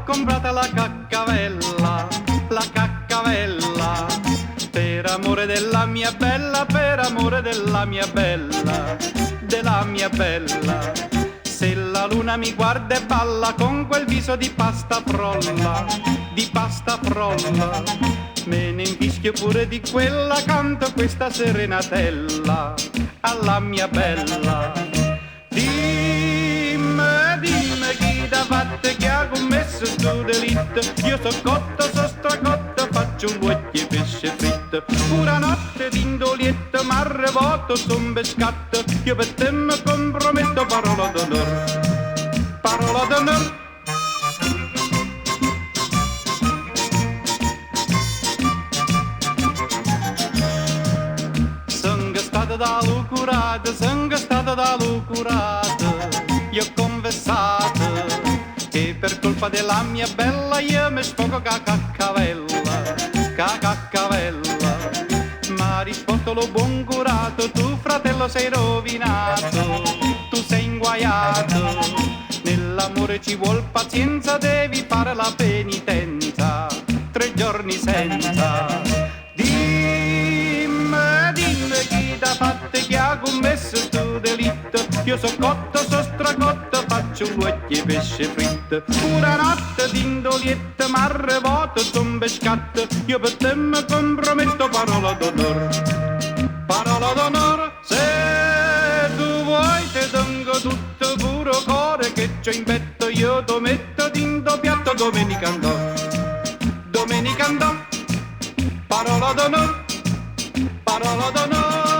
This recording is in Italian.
l'ho comprata la caccavella, la caccavella, per amore della mia bella, per amore della mia bella, della mia bella. Se la luna mi guarda e balla con quel viso di pasta frolla, di pasta frolla, me ne infischio pure di quella, canto questa serenatella alla mia bella. Dimmi, dimmi chi t'ha fatto, chi ha commesso sto delitto. Io so cotto, so stracotto, faccio un luoghi e pesce fritto. Pura notte d'indolietto, m'arrevoto, son pescatto. Io per te mi comprometto, parola d'onor, parola d'onor. Da lucurata, sono stata da lucurata, io ho confessato che per colpa della mia bella io mi sfogo ca caccavella, ca caccavella. Ma risposto lo buon curato, tu fratello sei rovinato, tu sei inguaiato, nell'amore ci vuol pazienza, devi fare la penitenza, 3 giorni senza. Chi t'ha fatto, chi ha commesso sto delitto. Io so cotto, so stracotto, faccio luoghi e pesce fritto. Pura notte d'indolietto, m'arrevoto, son pescatto. Io per te mi comprometto, parola d'onor, parola d'onor. Se tu vuoi te tengo tutto puro cuore che c'ho in petto, io ti metto d'indo piatto domenica andò, domenica andò, parola d'onor, parola d'onore.